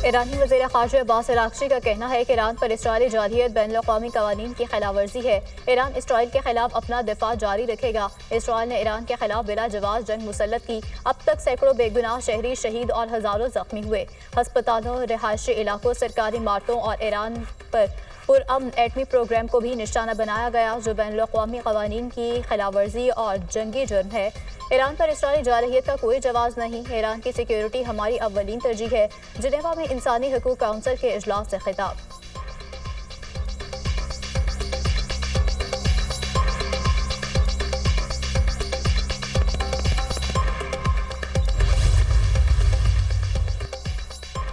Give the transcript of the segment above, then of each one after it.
ईरानी वज़ीर ख़ारजा अब्बास अराग़ची का कहना है कि ईरान पर इसराइली जारहियत बैनुल-अक़वामी क़वानीन की खिलाफवर्जी है। ईरान इसराइल के खिलाफ अपना दिफा जारी रखेगा। इसराइल ने ईरान के खिलाफ बिला जवाब जंग मुसल्लत की। अब तक सैकड़ों बेगुनाह शहरी शहीद और हज़ारों जख्मी हुए। हस्पतालों, रिहायशी इलाकों, सरकारी इमारतों और ईरान पर पुरअमन एटमी प्रोग्राम को भी निशाना बनाया गया, जो बैनुल-अक़वामी क़वानीन की खिलाफवर्जी और जंगी जुर्म है। ईरान पर इसराइली जारहियत का कोई जवाब नहीं। ईरान की सिक्योरिटी हमारी अव्वलीन तरजीह है। जिनेवा में इंसानी हकूक़ काउंसिल के इजलास से खिताब।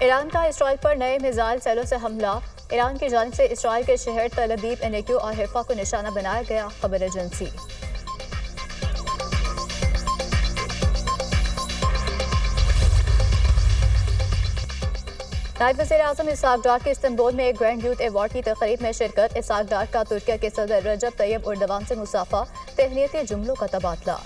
ईरान का इसराइल पर नए मिसाइल सेलों से हमला। ईरान की जानिब से इसराइल के शहर तल अबीब, एनेक्यू और हिफा को निशाना बनाया गया। खबर एजेंसी। नायब वज़ीर आज़म इसहाक डार की इस्तांबुल में एक ग्रैंड यूथ अवार्ड की तक़रीब में शिरकत। इसहाक डार का तुर्किया के सदर रजब तैयब एर्दोगान से मुसाफा, तहनीती जुमलों का तबादला।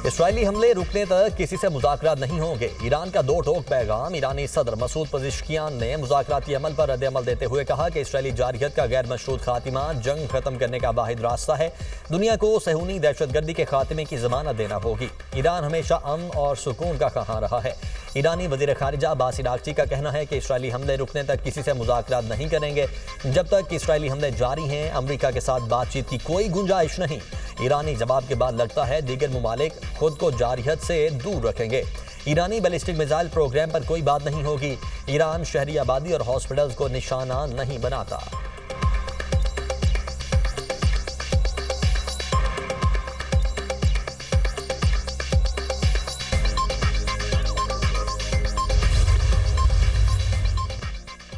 इसराइली हमले रुकने तक किसी से मुज़ाकरात नहीं होंगे। ईरान का दो टोक पैगाम। ईरानी सदर मसूद पज़ेश्कियान ने मुज़ाकराती अमल पर रद्द-ए-अमल देते हुए कहा कि इसराइली जारहियत का गैर मशरूत खात्मा जंग खत्म करने का वाहिद रास्ता है। दुनिया को सहूनी दहशतगर्दी के खात्मे की ज़मानत देना होगी। ईरान हमेशा अमन और सुकून का कहाँ रहा है। ईरानी वज़ीर ख़ारिजा अब्बास अराग़ची का कहना है कि इसराइली हमले रुकने तक किसी से मुज़ाकरात नहीं करेंगे। जब तक इसराइली हमले जारी हैं, अमरीका के साथ बातचीत की कोई गुंजाइश नहीं। ईरानी जवाब के बाद लगता है दीगर ममालिक खुद को जारहियत से दूर रखेंगे। ईरानी बैलिस्टिक मिसाइल प्रोग्राम पर कोई बात नहीं होगी। ईरान शहरी आबादी और हॉस्पिटल्स को निशाना नहीं बनाता।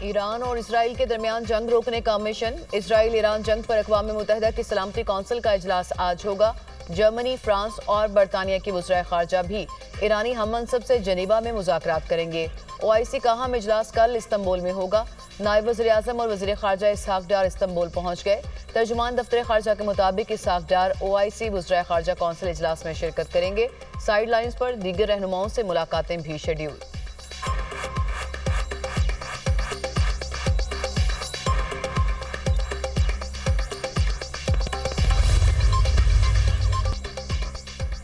ईरान और इसराइल के दरमियान जंग रोकने का मिशन। इसराइल ईरान जंग पर अक़वाम मुत्तहिदा की सलामती कौंसिल का इजलास आज होगा। जर्मनी, फ्रांस और बरतानिया की वज़ीर ख़ारजा भी ईरानी हम मनसब से जनीवा में मुज़ाकरात करेंगे। OIC का अहम इजलास कल इस्तांबुल में होगा। नायब वज़ीर आज़म और वज़ीर ख़ारजा इसहाक डार इस्तांबुल पहुँच गए। तर्जुमान दफ्तर ख़ारजा के मुताबिक इसहाक डार OIC वज़ीर ख़ारजा कौंसिल इजलास में शिरकत करेंगे। साइड लाइन्स पर दीगर रहनुमाओं से मुलाकातें भी शेड्यूल।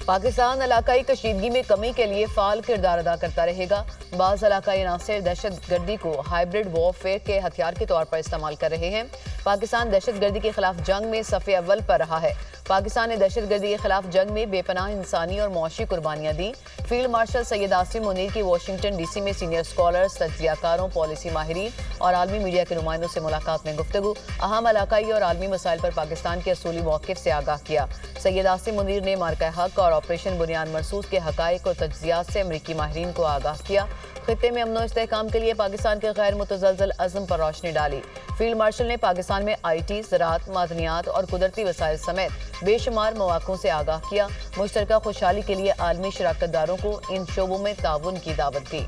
पाकिस्तान इलाकाई कशीदगी में कमी के लिए फाल किरदार अदा करता रहेगा। बाज़ इलाकाई अनासर दहशतगर्दी को हाइब्रिड वॉरफेयर के हथियार के तौर पर इस्तेमाल कर रहे हैं। पाकिस्तान दहशतगर्दी के खिलाफ जंग में सफ़े अव्वल पर रहा है। पाकिस्तान ने दहशतगर्दी के खिलाफ जंग में बेपनाह इंसानी और मुआशी कुर्बानियाँ दी। फील्ड मार्शल सैयद आसिम मुनीर की वाशिंगटन DC में सीनियर स्कॉलर्स, तज्ज़ियाकारों, पॉलिसी माहिरीन और आलमी मीडिया के नुमाइंदों से मुलाकात में गुफ्तगू। अहम इलाकाई और आलमी मसाइल पर पाकिस्तान के असूली मौक़िफ़ से आगाह किया। सैयद आसिम मुनीर ने मार्का हक और ऑपरेशन बुनियाद मरसूस के हक़ाइक़ और तज्ज़ियात से अमरीकी माहिरीन को आगाह किया। खित्ते में अमन इस्तेहकाम के लिए पाकिस्तान के गैर मुतज़लज़ल अज़्म पर रोशनी डाली। फील्ड मार्शल ने पाकिस्तान में IT, ज़राअत, मादनियात और कुदरती वसाइल समेत बेशुमार मौक़ों से आगाह किया। मुश्तरका खुशहाली के लिए आलमी शराकतदारों को इन शोबों में ताउन की दावत दी।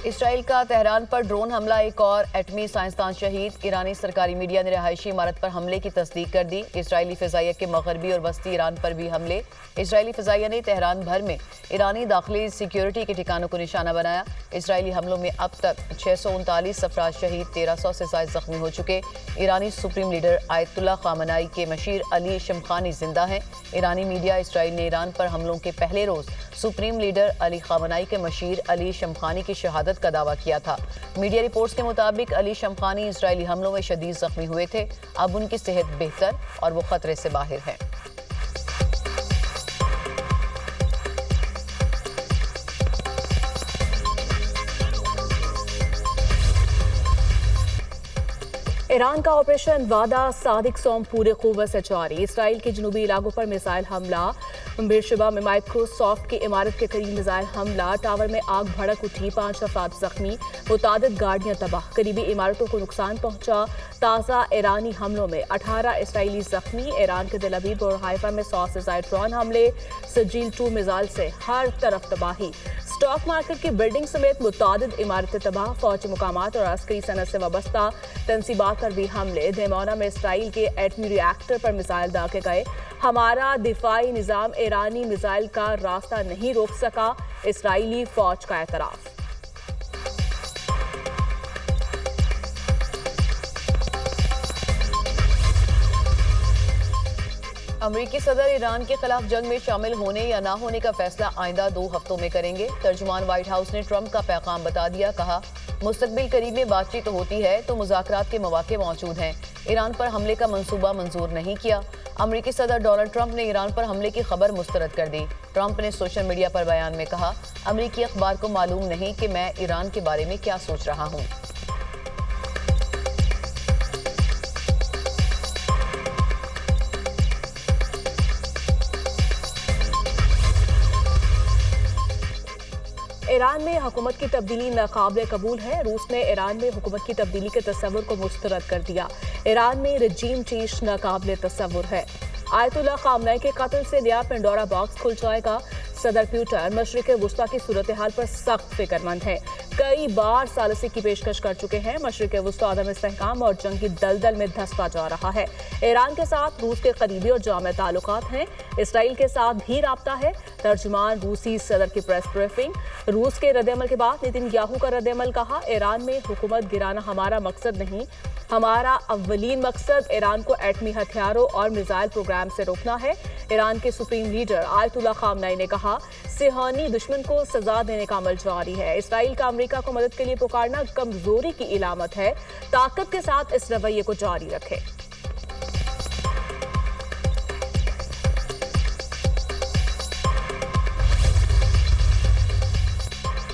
इसराइल का तेहरान पर ड्रोन हमला, एक और एटमी साइंसदान शहीद। ईरानी सरकारी मीडिया ने रिहायशी इमारत पर हमले की तस्दीक कर दी। इसराइली फ़िज़ाइया के मगरबी और वस्ती ईरान पर भी हमले। इसराइली फ़िज़ाइया ने तेहरान भर में ईरानी दाखिली सिक्योरिटी के ठिकानों को निशाना बनाया। इसराइली हमलों में अब तक 639 अफराद शहीद, 1300 से ज़ायद ज़ख्मी हो चुके। ईरानी सुप्रीम लीडर आयतुल्लाह ख़ामेनी के मशीर अली शमख़ानी जिंदा हैं। ईरानी मीडिया इसराइल ने ईरान पर हमलों के पहले रोज़ सुप्रीम लीडर अली ख़ामेनी के मशीर अली शमख़ानी की शहादत का दावा किया था। मीडिया रिपोर्ट्स के मुताबिक अली शमख़ानी इसराइली हमलों में शदीद जख्मी हुए थे। अब उनकी सेहत बेहतर और वो खतरे से बाहर है। ईरान का ऑपरेशन वादा सादिक सोम पूरे क़ुव्वत से जारी। इसराइल के जनूबी इलाकों पर मिसाइल हमला। बेरशबा में माइक्रोसॉफ्ट की इमारत के करीब मिसाइल हमला, टावर में आग भड़क उठी, 5 अफराद जख्मी, मुतादिद गाड़ियां तबाह, करीबी इमारतों को नुकसान पहुंचा। ताज़ा ईरानी हमलों में 18 इसराइली जख्मी। ईरान के तेल अवीव और हाइफा में 100 से ज़ायद ड्रोन हमले, सजील 2 मिसाइल से हर तरफ तबाही। स्टॉक मार्केट की बिल्डिंग समेत मुतादिद इमारतें तबाह, फौजी मुकामात और अस्करी सनत से वाबस्ता तंसीबात पर भी हमले। देमौना में इसराइल के एटमी रिएक्टर पर मिसाइल दागे गए। हमारा दिफाई निज़ाम ईरानी मिसाइल का रास्ता नहीं रोक सका, इसराइली फौज का एतराफ़। अमरीकी सदर ईरान के खिलाफ जंग में शामिल होने या ना होने का फैसला आइंदा 2 हफ्तों में करेंगे। तर्जुमान व्हाइट हाउस ने ट्रंप का पैगाम बता दिया, कहा मुस्तकबिल करीब में बातचीत होती है तो मुज़ाकरात के मौके मौजूद हैं। ईरान पर हमले का मंसूबा मंजूर नहीं किया। अमरीकी सदर डोनाल्ड ट्रंप ने ईरान पर हमले की खबर मुस्तरद कर दी। ट्रंप ने सोशल मीडिया पर बयान में कहा, अमरीकी अखबार को मालूम नहीं कि मैं ईरान के बारे में क्या सोच रहा हूँ। ईरान में हुकूमत की तब्दीली नाकाबिल कबूल है। रूस ने ईरान में हुकूमत की तब्दीली के तस्वुर को मुस्तरद कर दिया। ईरान में रजीम चेंज नाकाबिल तस्वुर है। आयतुल्लाह खामनेई के कत्ल से नया पेंडोरा बॉक्स खुल जाएगा। सदर प्यूटन मशरिक वुस्ता की सूरत हाल पर सख्त फिक्रमंद है। कई बार सालिसी की पेशकश कर चुके हैं। मशरिक वुस्ता अदम इस्तेहकाम और जंगी दलदल में धंसता जा रहा है। ईरान के साथ रूस के करीबी और जामे ताल्लुकात हैं। इसराइल के साथ भी राब्ता है। तर्जुमान रूसी सदर की प्रेस ब्रीफिंग। रूस के रद्द-ए-अमल के बाद नेतन्याहू का रद्द-ए-अमल, कहा ईरान में हुकूमत गिराना हमारा मकसद नहीं, हमारा अव्वलीन मकसद ईरान को एटमी हथियारों और मिसाइल प्रोग्राम से रोकना है। ईरान के सुप्रीम लीडर आयतुल्लाह खामनेई ने कहा, सेहानी दुश्मन को सजा देने का अमल जारी है। इसराइल का अमेरिका को मदद के लिए पुकारना कमजोरी की इलामत है। ताकत के साथ इस रवैये को जारी रखे।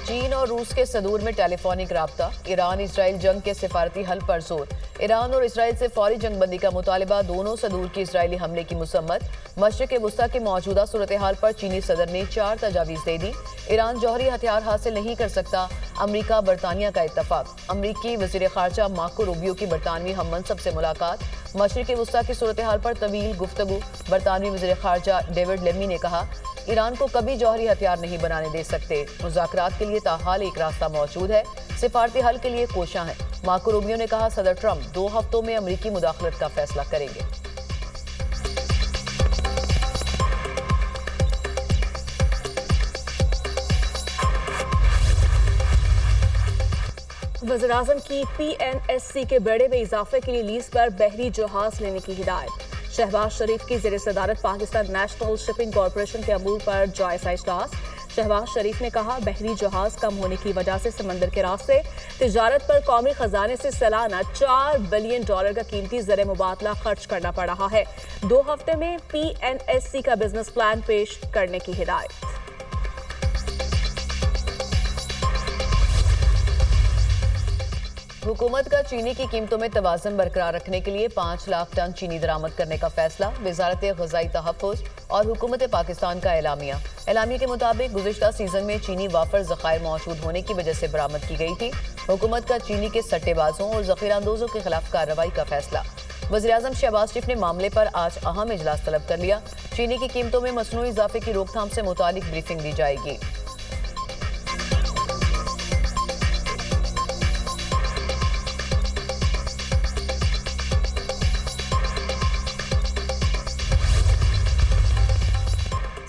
चीन और रूस के सदूर में टेलीफोनिक राब्ता। ईरान इसराइल जंग के सिफारती हल पर जोर। ईरान और इसराइल से फौरी जंगबंदी का मुतालिबा। दोनों सदूर की इसराइली हमले की मुसम्मत। मशरिक वुस्ता की मौजूदा सूरत हाल पर चीनी सदर ने 4 तजावीज़ दे दी। ईरान जौहरी हथियार हासिल नहीं कर सकता, अमरीका बरतानिया का इत्तफाक। अमरीकी वज़ीर ख़ारजा मार्को रूबियो की बरतानवी हम मनसब से मुलाकात। मशरिक वुस्ता की सूरत हाल पर तवील गुफ्तगू। बरतानवी वज़ीर ख़ारजा डेविड लेमी ने कहा, ईरान को कभी जौहरी हथियार नहीं बनाने दे सकते। मुज़ाकरात के लिए ताहाल एक रास्ता मौजूद है, सिफारती हल के लिए कोशियां हैं। मार्को रूबियो ने कहा, सदर ट्रंप 2 हफ्तों में अमरीकी मुदाखलत का फैसला करेंगे। वज़ीर-ए-आज़म की PNSC के बेड़े में इजाफे के लिए लीज पर बहरी जहाज लेने की हिदायत। शहबाज शरीफ की ज़ेर सदारत पाकिस्तान नेशनल शिपिंग कॉरपोरेशन के अमूर पर जायजा इजलास। शहबाज शरीफ ने कहा, बहरी जहाज कम होने की वजह से समंदर के रास्ते तिजारत पर कौमी खजाने से सालाना $4 बिलियन का कीमती ज़र मुबादला खर्च करना पड़ रहा है। 2 हफ्ते में PNSC का बिजनेस प्लान पेश करने की हिदायत। हुकूमत का चीनी की कीमतों में तवाज़ुन बरकरार रखने के लिए 5 लाख टन चीनी दरामद करने का फैसला। वज़ारत ग़ज़ाई तहफ़्फ़ुज़ और हुकूमत पाकिस्तान का एलामिया के मुताबिक गुज़िश्ता सीजन में चीनी वाफर ज़खायर मौजूद होने की वजह से बरामद की गई थी। हुकूमत का चीनी के सट्टेबाजों और ज़ख़ीराअंदोज़ों के खिलाफ कार्रवाई का फैसला। वज़ीर-ए-आज़म शहबाज शरीफ ने मामले पर आज अहम इजलास तलब कर लिया। चीनी की कीमतों में मसनूई इजाफे की रोकथाम से मुतालिक ब्रीफिंग दी जाएगी।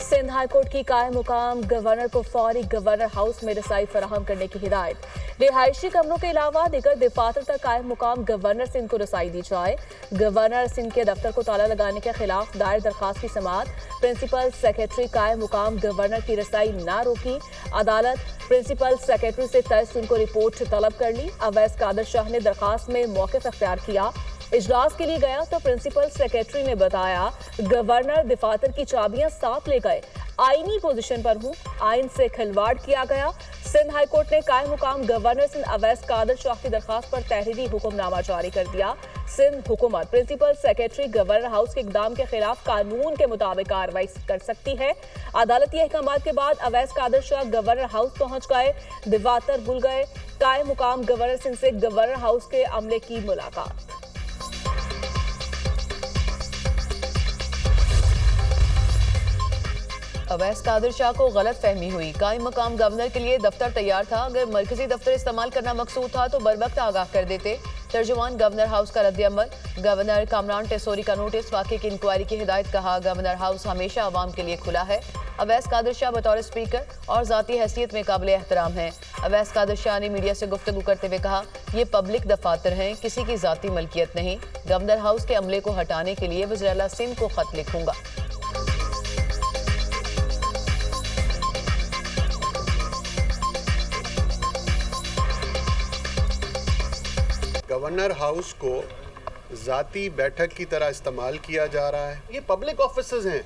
सिंध हाईकोर्ट की कायम मुकाम गवर्नर को फौरी गवर्नर हाउस में रसाई फराहम करने की हिदायत। रिहायशी कमरों के अलावा दिगर दफातर तक कायम मुकाम गवर्नर सिंध को रसाई दी जाए। गवर्नर सिंध के दफ्तर को ताला लगाने के खिलाफ दायर दरखास्त की समाअत। प्रिंसिपल सेक्रेटरी कायम मुकाम गवर्नर की रसाई ना रोकी। अदालत प्रिंसिपल सेक्रेटरी से तय उनको रिपोर्ट तलब कर ली। अवैस कादर शाह ने दरखास्त में मौक़िफ़ अख्तियार किया। इजलास के लिए गया तो प्रिंसिपल सेक्रेटरी ने बताया गवर्नर दफातर की चाबियां साथ ले गए, आईनी पोजीशन पर हूं, आइन से खिलवाड़ किया गया। सिंध हाई कोर्ट ने कायम मुकाम गवर्नर सिंध अवैस कादर शाह की दरखास्त पर तहरीरी हुक्मनामा जारी कर दिया। सिंध हुकूमत प्रिंसिपल सेक्रेटरी गवर्नर हाउस के इकदाम के खिलाफ कानून के मुताबिक कार्रवाई कर सकती है। अदालती अहकाम के बाद अवैस कादर शाह गवर्नर हाउस पहुंच गए, दफातर बुल गए। कायम मुकाम गवर्नर सिंध से गवर्नर हाउस के अमले की मुलाकात। अवैस कादिर शाह को गलत फहमी हुई, कायम मकाम गवर्नर के लिए दफ्तर तैयार था, अगर मरकजी दफ्तर इस्तेमाल करना मकसूद था तो बर वक्त आगाह कर देते। तर्जुमान गवर्नर हाउस का रद्द-ए-अमल, गवर्नर कामरान टेसोरी का नोटिस, वाक़े की इंक्वायरी की हिदायत, कहा गवर्नर हाउस हमेशा अवाम के लिए खुला है। अवैस कादिर शाह बतौर स्पीकर और ज़ाती हैसियत में काबिल एहतराम हैं। अवैस कादिर शाह ने मीडिया से गुफ्तगू करते हुए कहा, ये पब्लिक दफातर हैं, किसी की ज़ाती मलकियत नहीं। गवर्नर हाउस के अमले को हटाने के लिए वज़ीर आला सिंध को खत लिखूंगा। गवर्नर हाउस को ज़ाती बैठक की तरह इस्तेमाल किया जा रहा है। ये पब्लिक ऑफिसेज हैं,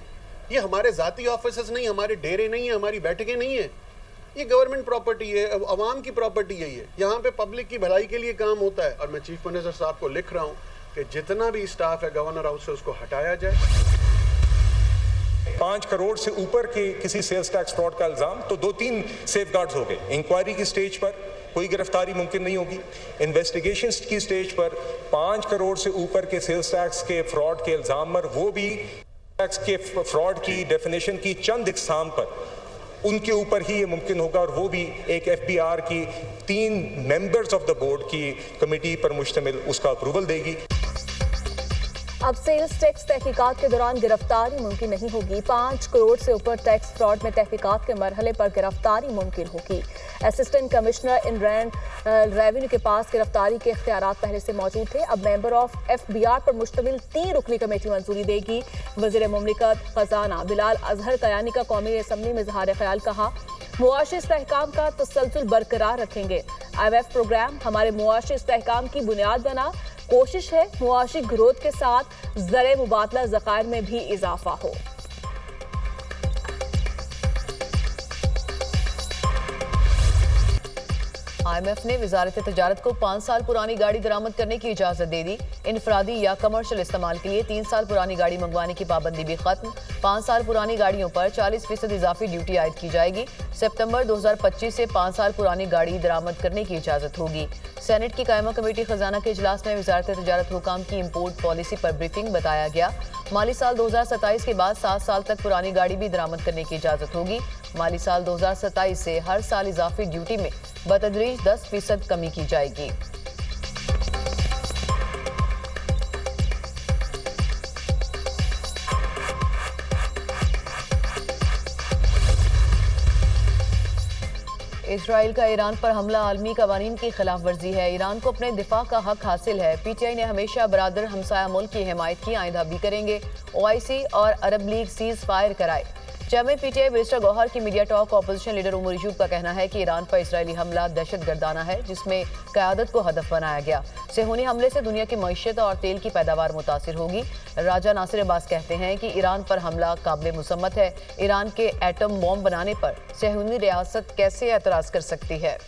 ये हमारे ज़ाती ऑफिसेज नहीं, हमारे डेरे नहीं है, हमारी बैठकें नहीं है। ये गवर्नमेंट प्रॉपर्टी है, अवाम की प्रॉपर्टी है। ये यहाँ पे पब्लिक की भलाई के लिए काम होता है। और मैं चीफ मिनिस्टर साहब को लिख रहा हूँ कि जितना भी स्टाफ है गवर्नर हाउस से उसको हटाया जाए। 5 करोड़ से ऊपर के किसी सेल्स टैक्स फ्रॉड का इल्ज़ाम तो 2-3 सेफगार्ड्स हो गए। इंक्वायरी की स्टेज पर कोई गिरफ्तारी मुमकिन नहीं होगी। इन्वेस्टिगेशन की स्टेज पर 5 करोड़ से ऊपर के सेल्स टैक्स के फ्रॉड के इल्ज़ाम पर, वो भी टैक्स के फ्रॉड की डेफिनेशन की चंद इकसाम पर, उनके ऊपर ही ये मुमकिन होगा। और वो भी एक FBR की 3 मेंबर्स ऑफ द बोर्ड की कमेटी पर मुश्तमिल उसका अप्रूवल देगी। अब सेल्स टैक्स तहकीकात के दौरान गिरफ्तारी मुमकिन नहीं होगी। 5 करोड़ से ऊपर टैक्स फ्रॉड में तहकीकात के मरहले पर गिरफ्तारी मुमकिन होगी। असिस्टेंट कमिश्नर इनलैंड रेवेन्यू के पास गिरफ्तारी के इख्तियारात पहले से मौजूद थे। अब मेंबर ऑफ FBR पर मुश्तमिल 3 रुकनी कमेटी मंजूरी देगी। वज़ीर मुमलिकत खजाना बिलाल अजहर कयानी का कौमी असम्बली में इजहार ख्याल, कहा मुआशी इस्तेहकाम का तसलसल बरकरार रखेंगे। IMF प्रोग्राम हमारे मुआशी इस्तेहकाम की बुनियाद बना, कोशिश है मुआशी ग्रोथ के साथ ज़र मुबादला ज़खायर में भी इजाफा हो। IMF ने वजारत तजारत को 5 साल पुरानी गाड़ी दरामद करने की इजाज़त दे दी। इनफरादी या कमर्शियल इस्तेमाल के लिए 3 साल पुरानी गाड़ी मंगवाने की पाबंदी भी खत्म। 5 साल पुरानी गाड़ियों पर 40% इजाफी ड्यूटी आयद की जाएगी। सितंबर 2025 से 5 साल पुरानी गाड़ी दरामद करने की इजाज़त होगी। सेनेट की कायमा कमेटी खजाना के इजलास में वजारत तजारत हुकाम की इम्पोर्ट पॉलिसी पर ब्रीफिंग बताया गया। माली साल 2027 के बाद 7 साल तक पुरानी गाड़ी भी दरामद करने की इजाज़त होगी। माली साल 2027 से हर साल इजाफी ड्यूटी में बतदरीज 10% कमी की जाएगी। इसराइल का ईरान पर हमला आलमी कवानीन की खिलाफ वर्जी है। ईरान को अपने दिफा का हक हासिल है। PTI ने हमेशा बरादर हमसाया मुल्क की हिमायत की, आइंदा भी करेंगे। OIC और अरब लीग सीज फायर कराए। चेयरमैन PTI बैरिस्टर गौहर की media talk. Opposition leader Umar Yusuf का कहना है कि ईरान पर इसराइली हमला दहशतगर्दाना है, जिसमें क़यादत को हदफ बनाया गया। सेहूनी हमले से दुनिया की मईशत और तेल की पैदावार मुतासिर होगी। राजा नासिर अब्बास कहते हैं कि ईरान पर हमला काबिल मुसम्मत है। ईरान के एटम बॉम्ब बनाने पर सेहूनी रियासत कैसे एतराज़ कर सकती है।